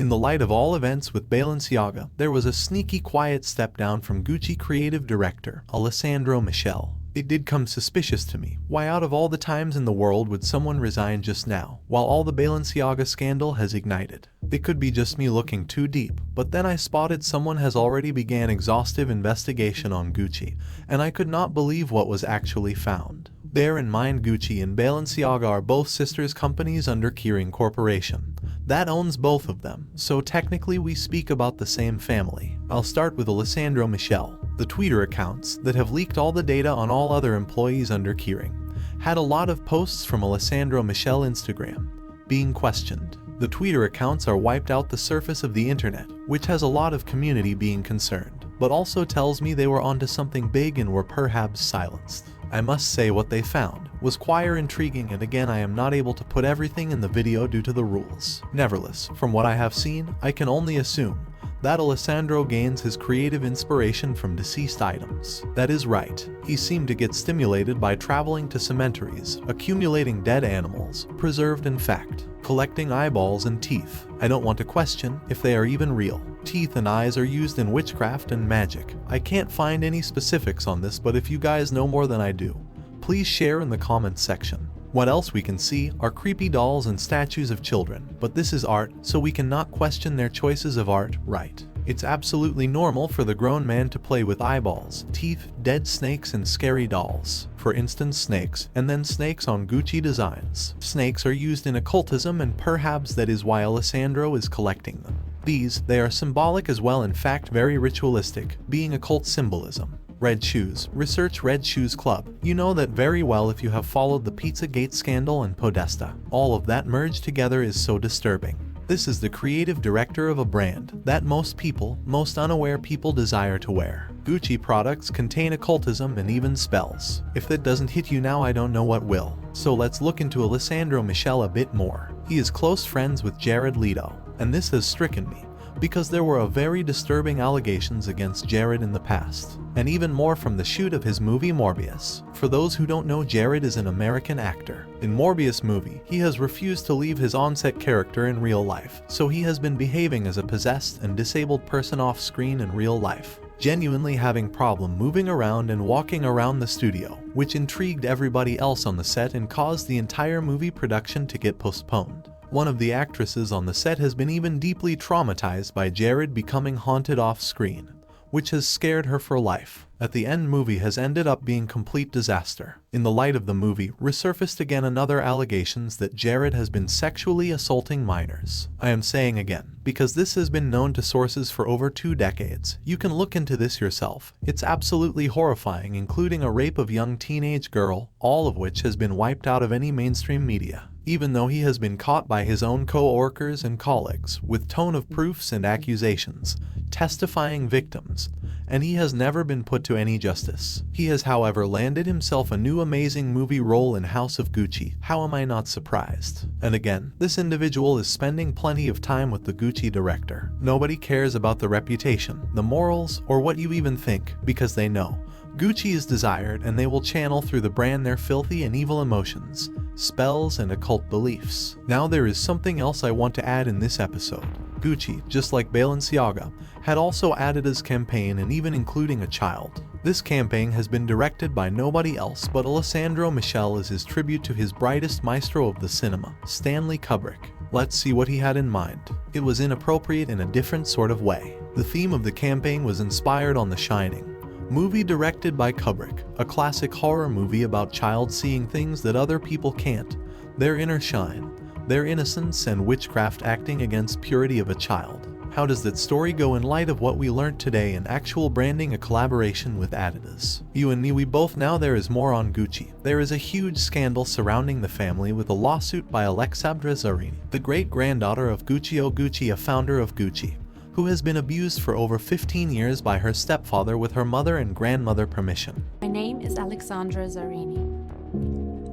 In the light of all events with Balenciaga, there was a sneaky quiet step down from Gucci creative director Alessandro Michelle. It did come suspicious to me. Why out of all the times in the world would someone resign just now, while all the Balenciaga scandal has ignited? It could be just me looking too deep, but then I spotted someone has already began exhaustive investigation on Gucci, and I could not believe what was actually found. Bear in mind Gucci and Balenciaga are both sisters companies under Kering Corporation. That owns both of them, so technically we speak about the same family. I'll start with Alessandro Michelle. The Twitter accounts that have leaked all the data on all other employees under Kering had a lot of posts from Alessandro Michelle Instagram being questioned. The Twitter accounts are wiped out the surface of the internet, which has a lot of community being concerned, but also tells me they were onto something big and were perhaps silenced. I must say what they found was quite intriguing, and again I am not able to put everything in the video due to the rules. Nevertheless, from what I have seen, I can only assume that Alessandro gains his creative inspiration from deceased items. That is right, he seemed to get stimulated by traveling to cemeteries, accumulating dead animals, preserved in fact, collecting eyeballs and teeth. I don't want to question if they are even real. Teeth and eyes are used in witchcraft and magic. I can't find any specifics on this, but if you guys know more than I do, please share in the comments section. What else we can see are creepy dolls and statues of children, but this is art, so we cannot question their choices of art, right? It's absolutely normal for the grown man to play with eyeballs, teeth, dead snakes and scary dolls. For instance snakes, and then snakes on Gucci designs. Snakes are used in occultism, and perhaps that is why Alessandro is collecting them. They are symbolic as well, in fact very ritualistic, being occult symbolism. Red shoes. Research Red Shoes Club. You know that very well if you have followed the Pizzagate scandal and Podesta. All of that merged together is so disturbing. This is the creative director of a brand that most unaware people desire to wear. Gucci products contain occultism and even spells. If that doesn't hit you now, I don't know what will. So let's look into Alessandro Michelle a bit more. He is close friends with Jared Leto, and this has stricken me, because there were very disturbing allegations against Jared in the past, and even more from the shoot of his movie Morbius. For those who don't know, Jared is an American actor. In Morbius movie, he has refused to leave his on-set character in real life, so he has been behaving as a possessed and disabled person off screen in real life, genuinely having problem moving around and walking around the studio, which intrigued everybody else on the set and caused the entire movie production to get postponed. One of the actresses on the set has been even deeply traumatized by Jared becoming haunted off screen, which has scared her for life. At the end, movie has ended up being complete disaster. In the light of the movie, resurfaced again another allegations that Jared has been sexually assaulting minors. I am saying again, because this has been known to sources for over 2 decades. You can look into this yourself. It's absolutely horrifying, including a rape of young teenage girl, all of which has been wiped out of any mainstream media. Even though he has been caught by his own co-workers and colleagues with tone of proofs and accusations, testifying victims, and he has never been put to any justice. He has however landed himself a new amazing movie role in House of Gucci. How am I not surprised? And again, this individual is spending plenty of time with the Gucci director. Nobody cares about the reputation, the morals, or what you even think, because they know Gucci is desired, and they will channel through the brand their filthy and evil emotions, spells, and occult beliefs. Now there is something else I want to add in this episode. Gucci, just like Balenciaga, had also Adidas Campaign, and even including a child. This campaign has been directed by nobody else but Alessandro Michelle as his tribute to his brightest maestro of the cinema, Stanley Kubrick. Let's see what he had in mind. It was inappropriate in a different sort of way. The theme of the campaign was inspired on The Shining movie directed by Kubrick, a classic horror movie about child seeing things that other people can't, their inner shine, their innocence, and witchcraft acting against purity of a child. How does that story go in light of what we learned today in actual branding, a collaboration with Adidas? You and me, we both know there is more on Gucci. There is a huge scandal surrounding the family with a lawsuit by Alexandra Zarini, the great-granddaughter of Guccio Gucci, a founder of Gucci, who has been abused for over 15 years by her stepfather with her mother and grandmother permission. My name is Alexandra Zarini.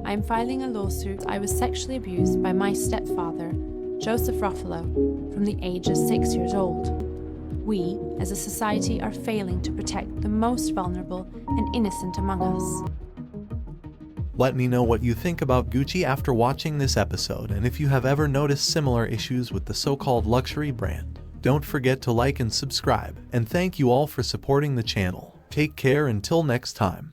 I am filing a lawsuit. I was sexually abused by my stepfather, Joseph Ruffalo, from the age of 6 years old. We, as a society, are failing to protect the most vulnerable and innocent among us. Let me know what you think about Gucci after watching this episode, and if you have ever noticed similar issues with the so-called luxury brand. Don't forget to like and subscribe, and thank you all for supporting the channel. Take care until next time.